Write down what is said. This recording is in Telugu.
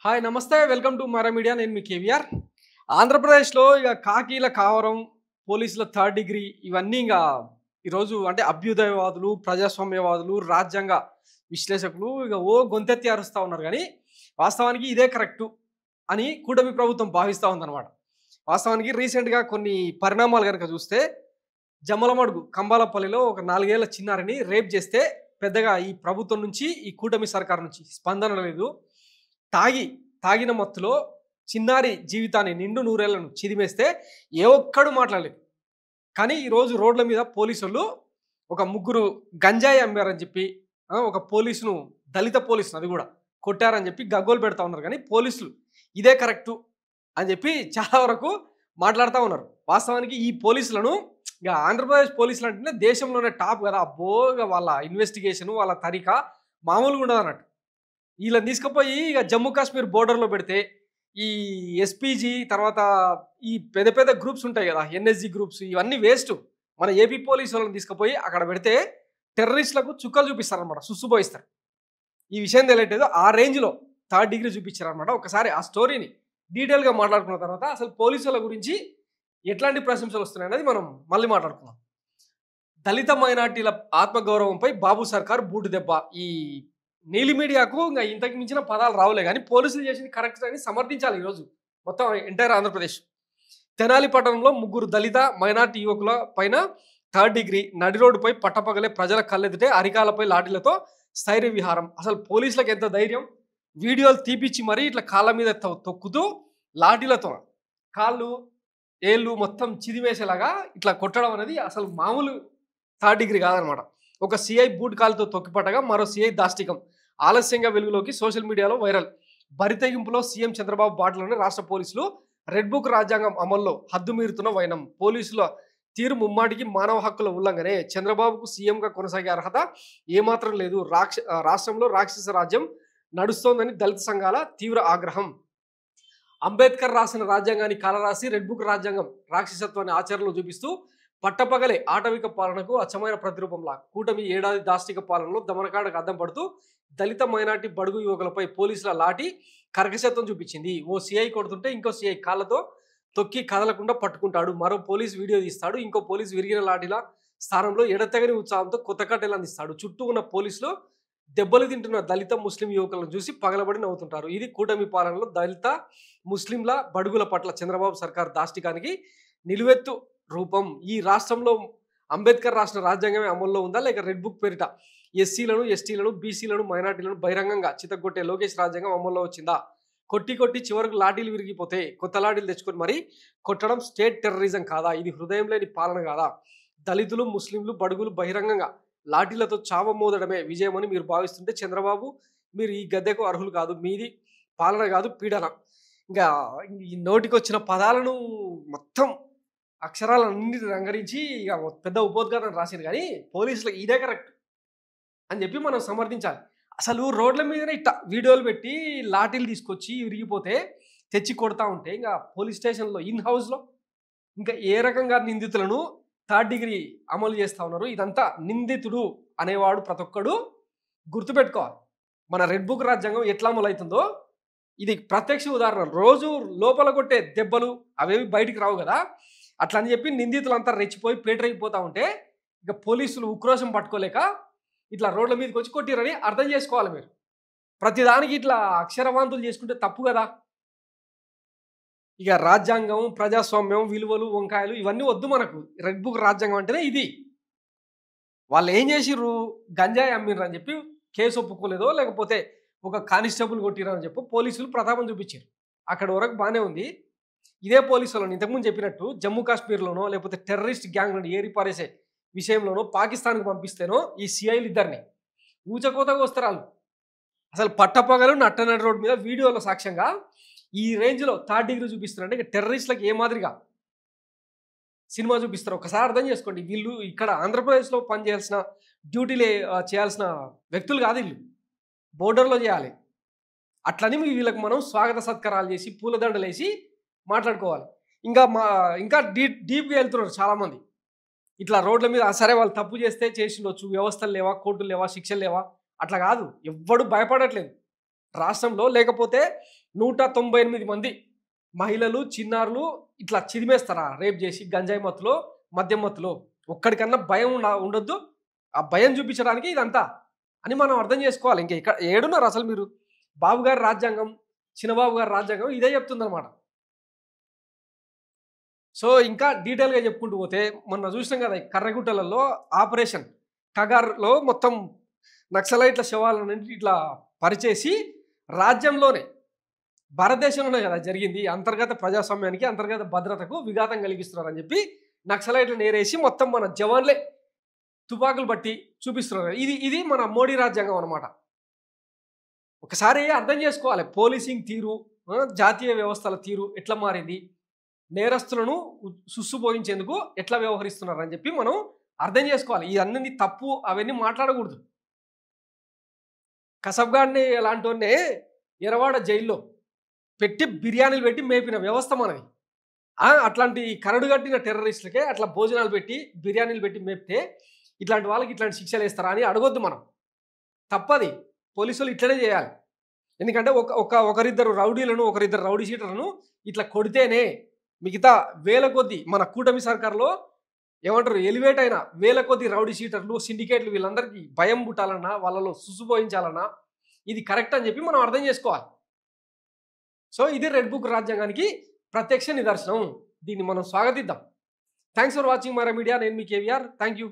హాయ్ నమస్తే వెల్కమ్ టు మరా మీడియా నేను మీ కేవీఆర్ ఆంధ్రప్రదేశ్లో ఇక కాకీల కావరం పోలీసుల థర్డ్ డిగ్రీ ఇవన్నీ ఇంకా ఈరోజు అంటే అభ్యుదయవాదులు ప్రజాస్వామ్యవాదులు రాజ్యాంగ విశ్లేషకులు ఇక ఓ గొంతెత్తి అరుస్తూ ఉన్నారు కానీ వాస్తవానికి ఇదే కరెక్టు అని కూటమి ప్రభుత్వం భావిస్తూ ఉందన్నమాట. వాస్తవానికి రీసెంట్గా కొన్ని పరిణామాలు కనుక చూస్తే జమ్మలమడుగు కంబాలపల్లిలో ఒక 4 ఏళ్ల చిన్నారిని రేప్ చేస్తే పెద్దగా ఈ ప్రభుత్వం నుంచి ఈ కూటమి సర్కార్ నుంచి స్పందన లేదు. తాగిన మత్తులో చిన్నారి జీవితాన్ని నిండు నూరేళ్లను చిదిమేస్తే ఏ ఒక్కడు మాట్లాడలేదు. కానీ ఈరోజు రోడ్ల మీద పోలీసులు ఒక ముగ్గురు గంజాయి అమ్మారని చెప్పి ఒక పోలీసును దళిత పోలీసును అది కూడా కొట్టారని చెప్పి గగ్గోలు పెడతా ఉన్నారు. కానీ పోలీసులు ఇదే కరెక్టు అని చెప్పి చాలా వరకు మాట్లాడుతూ ఉన్నారు. వాస్తవానికి ఈ పోలీసులను ఇక ఆంధ్రప్రదేశ్ పోలీసులు అంటేనే దేశంలోనే టాప్ కదా. అబ్బోగా వాళ్ళ ఇన్వెస్టిగేషన్ వాళ్ళ తరీకా మామూలుగా ఉండదు అన్నట్టు. వీళ్ళని తీసుకుపోయి ఇక జమ్మూ కాశ్మీర్ బోర్డర్లో పెడితే ఈ ఎస్పీజీ తర్వాత ఈ పెద్ద పెద్ద గ్రూప్స్ ఉంటాయి కదా, ఎన్ఎస్జీ గ్రూప్స్, ఇవన్నీ వేస్ట్. మన ఏపీ పోలీసు వాళ్ళని తీసుకుపోయి అక్కడ పెడితే టెర్రరిస్టులకు చుక్కలు చూపిస్తారనమాట, సుస్సుపోయిస్తారు. ఈ విషయం తెలియట్లేదు, ఆ రేంజ్లో థర్డ్ డిగ్రీ చూపించారనమాట. ఒకసారి ఆ స్టోరీని డీటెయిల్గా మాట్లాడుకున్న తర్వాత అసలు పోలీసుల గురించి ఎట్లాంటి ప్రశంసలు వస్తున్నాయి అనేది మనం మళ్ళీ మాట్లాడుకుందాం. దళిత మైనార్టీల ఆత్మగౌరవంపై బాబు సర్కార్ బూటు దెబ్బ. ఈ నీలి మీడియాకు ఇంకా ఇంతకు మించిన పదాలు రావులే కానీ పోలీసులు చేసింది కరెక్ట్ అని సమర్థించాలి ఈరోజు మొత్తం ఎంటైర్ ఆంధ్రప్రదేశ్. తెనాలి పట్టణంలో 3 దళిత మైనార్టీ యువకుల పైన థర్డ్ డిగ్రీ నడి రోడ్డుపై పట్టపగలే ప్రజల కళ్ళెదిటే అరికాలపై లాఠీలతో స్థైర్య విహారం. అసలు పోలీసులకు ఎంత ధైర్యం, వీడియోలు తీపిచ్చి మరీ ఇట్లా కాళ్ళ మీద తొక్కుతూ లాఠీలతో కాళ్ళు ఏళ్ళు మొత్తం చిదివేసేలాగా ఇట్లా కొట్టడం అనేది అసలు మామూలు థర్డ్ డిగ్రీ కాదనమాట. ఒక సిఐ బూట్ కాలుతో తొక్కిపట్టగా మరో సిఐ దాష్టికం ఆలస్యంగా వెలుగులోకి సోషల్ మీడియాలో వైరల్. బరితెగింపులో సీఎం చంద్రబాబు బాటలోనే రాష్ట్ర పోలీసులు రెడ్ బుక్ రాజ్యాంగం అమల్లో హద్దు మీరుతున్న వైనం. పోలీసుల తీరు ముమ్మాటికి మానవ హక్కుల ఉల్లంఘనే. చంద్రబాబుకు సీఎంగా కొనసాగే అర్హత ఏమాత్రం లేదు. రాష్ట్రంలో రాక్షస రాజ్యం నడుస్తోందని దళిత సంఘాల తీవ్ర ఆగ్రహం. అంబేద్కర్ రాసిన రాజ్యాంగాన్ని కాలరాసి రెడ్ బుక్ రాజ్యాంగం రాక్షసత్వాన్ని ఆచరణలో చూపిస్తూ పట్టపగలే ఆటవిక పాలనకు అచ్చమైన ప్రతిరూపంలా కూటమి ఏడాది దాష్టిక పాలనలో దమనకాడకు అద్దం పడుతూ దళిత మైనార్టీ బడుగు యువకులపై పోలీసుల లాఠీ కర్కశత్వం చూపించింది. ఓ సిఐ కొడుతుంటే ఇంకో సిఐ కాళ్ళతో తొక్కి కదలకుండా పట్టుకుంటాడు. మరో పోలీసు వీడియో తీస్తాడు. ఇంకో పోలీసు విరిగిన లాఠీల స్థానంలో ఎడతెగని ఉత్సాహంతో కొత్త కట్టెలు అందిస్తాడు. చుట్టూ ఉన్న పోలీసులు దెబ్బలు తింటున్న దళిత ముస్లిం యువకులను చూసి పగలబడి నవ్వుతుంటారు. ఇది కూటమి పాలనలో దళిత ముస్లింల బడుగుల పట్ల చంద్రబాబు సర్కార్ దాష్టికానికి నిలువెత్తు రూపం. ఈ రాష్ట్రంలో అంబేద్కర్ రాసిన రాజ్యాంగమే అమల్లో ఉందా లేక రెడ్ బుక్ పేరిట ఎస్సీలను ఎస్టీలను బీసీలను మైనార్టీలను బహిరంగంగా చితగొట్టే లోకేష్ రాజ్యాంగం అమల్లో వచ్చిందా? కొట్టి చివరకు లాఠీలు విరిగిపోతే కొత్త లాఠీలు తెచ్చుకొని మరి కొట్టడం స్టేట్ టెర్రరిజం కాదా? ఇది హృదయం లేని పాలన కాదా? దళితులు ముస్లింలు బడుగులు బహిరంగంగా లాఠీలతో చావమోదడమే విజయమని మీరు భావిస్తుంటే చంద్రబాబు మీరు ఈ గద్దెకు అర్హులు కాదు. మీది పాలన కాదు పీడన. ఇంకా ఈ నోటికొచ్చిన పదాలను మొత్తం అక్షరాలన్నిటి రంగరించి ఇక పెద్ద ఉపోద్ఘాతం రాసింది. కానీ పోలీసులకు ఇదే కరెక్ట్ అని చెప్పి మనం సమర్థించాలి. అసలు రోడ్ల మీదనే ఇట్ట వీడియోలు పెట్టి లాఠీలు తీసుకొచ్చి విరిగిపోతే తెచ్చి కొడతా ఉంటే ఇంకా పోలీస్ స్టేషన్లో ఇన్ హౌస్లో ఇంకా ఏ రకంగా నిందితులను థర్డ్ డిగ్రీ అమలు చేస్తూ ఉన్నారు. ఇదంతా నిందితుడు అనేవాడు ప్రతి ఒక్కడు గుర్తుపెట్టుకోవాలి. మన రెడ్ బుక్ రాజ్యాంగం ఎట్లా అమలవుతుందో ఇది ప్రత్యక్ష ఉదాహరణ. రోజు లోపల కొట్టే దెబ్బలు అవేవి బయటికి రావు కదా, అట్లా అని చెప్పి నిందితులంతా రెచ్చిపోయి పేటరైపోతూ ఉంటే ఇక పోలీసులు ఉక్రోషం పట్టుకోలేక ఇట్లా రోడ్ల మీదకి వచ్చి కొట్టిరని అర్థం చేసుకోవాలి. మీరు ప్రతిదానికి ఇట్లా అక్షరవాంతులు చేసుకుంటే తప్పు కదా. ఇక రాజ్యాంగం ప్రజాస్వామ్యం విలువలు వంకాయలు ఇవన్నీ వద్దు మనకు. రెడ్ బుక్ రాజ్యాంగం అంటేనే ఇది. వాళ్ళు ఏం చేసిర్రు, గంజాయి అమ్మిర్రు అని చెప్పి కేసు ఒప్పుకోలేదో లేకపోతే ఒక కానిస్టేబుల్ కొట్టిరు అని చెప్పి పోలీసులు ప్రతాపం చూపించారు. అక్కడ వరకు బాగానే ఉంది. ఇదే పోలీసు వాళ్ళని ఇంతకుముందు చెప్పినట్టు జమ్మూ కాశ్మీర్లోనో లేకపోతే టెర్రరిస్ట్ గ్యాంగ్ నుండి ఏరిపారేసే విషయంలోనో పాకిస్తాన్కి పంపిస్తేనో ఈ సిఐలు ఇద్దరిని ఊచకోతగా వస్తారు. అసలు పట్టపగలు నట్టనడి రోడ్డు మీద వీడియోలో సాక్ష్యంగా ఈ రేంజ్లో థర్డ్ డిగ్రీ చూపిస్తారంటే ఇక టెర్రరిస్టులకు ఏ మాదిరిగా సినిమా చూపిస్తారు ఒకసారి అర్థం చేసుకోండి. వీళ్ళు ఇక్కడ ఆంధ్రప్రదేశ్లో పనిచేయాల్సిన డ్యూటీలు చేయాల్సిన వ్యక్తులు కాదు, వీళ్ళు బోర్డర్లో చేయాలి. అట్లని వీళ్ళకి మనం స్వాగత సత్కారాలు చేసి పూలదండలు వేసి మాట్లాడుకోవాలి. ఇంకా డీప్గా వెళ్తున్నారు చాలామంది. ఇట్లా రోడ్ల మీద సరే వాళ్ళు తప్పు చేస్తే చేసిండొచ్చు, వ్యవస్థలు లేవా, కోర్టులు లేవా, శిక్షలు లేవా, అట్లా కాదు. ఎవ్వడు భయపడట్లేదు రాష్ట్రంలో. లేకపోతే 198 మంది మహిళలు, చిన్నారులు ఇట్లా చిదిమేస్తారా రేప్ చేసి గంజాయి మత్తులో, మద్యం మత్తులో? ఒక్కడికన్నా భయం ఉండొద్దు. ఆ భయం చూపించడానికి ఇదంతా అని మనం అర్థం చేసుకోవాలి. ఇంక ఇక్కడ ఏడున్నారు అసలు మీరు? బాబు గారి రాజ్యాంగం, చిన్నబాబు గారి రాజ్యాంగం ఇదే చెప్తుందన్నమాట. సో ఇంకా డీటెయిల్‌గా చెప్పుకుంటూ పోతే మొన్న చూసినాం కదా కర్రగుట్టలలో ఆపరేషన్ కగార్‌లో మొత్తం నక్సలైట్ల శవాలన్నింటిని ఇట్లా పరిచేసి రాజ్యంలోనే భారతదేశంలోనే కదా జరిగింది. అంతర్గత ప్రజాస్వామ్యానికి, అంతర్గత భద్రతకు విఘాతం కలిగిస్తున్నారని చెప్పి నక్సలైట్లను ఏరేసి మొత్తం మన జవాన్లే తుపాకులు బట్టి చూపిస్తున్నారు. ఇది మన మోడీ రాజ్యాంగం అనమాట. ఒకసారి అర్థం చేసుకోవాలి పోలీసింగ్ తీరు, జాతీయ వ్యవస్థల తీరు ఎట్లా మారింది, నేరస్తులను సుస్సుపోయించేందుకు ఎట్లా వ్యవహరిస్తున్నారని చెప్పి మనం అర్థం చేసుకోవాలి. ఇవన్నీ తప్పు అవన్నీ మాట్లాడకూడదు. కసబ్గాడిని ఎలాంటి ఎరవాడ జైల్లో పెట్టి బిర్యానీలు పెట్టి మేపిన వ్యవస్థ మనది. అట్లాంటి కరడుగట్టిన టెర్రరిస్టులకే అట్లా భోజనాలు పెట్టి బిర్యానీలు పెట్టి మేపితే ఇట్లాంటి వాళ్ళకి ఇట్లాంటి శిక్షలు వేస్తారా అని అడగొద్దు మనం. తప్పది. పోలీసులు ఇట్లనే చేయాలి. ఎందుకంటే ఒకరిద్దరు రౌడీలను, ఒకరిద్దరు రౌడీ షీటర్లను ఇట్లా కొడితేనే మిగతా వేల కొద్ది మన కూటమి సర్కార్లో ఏమంటారు ఎలివేట్ అయిన వేల కొద్ది రౌడీ షీటర్లు, సిండికేట్లు వీళ్ళందరికీ భయం పుట్టాలన్నా, వాళ్ళలో సుసుపోయించాలన్నా ఇది కరెక్ట్ అని చెప్పి మనం అర్థం చేసుకోవాలి. సో ఇది రెడ్ బుక్ రాజ్యాంగానికి ప్రత్యక్ష నిదర్శనం. దీన్ని మనం స్వాగతిద్దాం. Thanks for watching Mara media. నేను మీ కేవీఆర్. Thank you.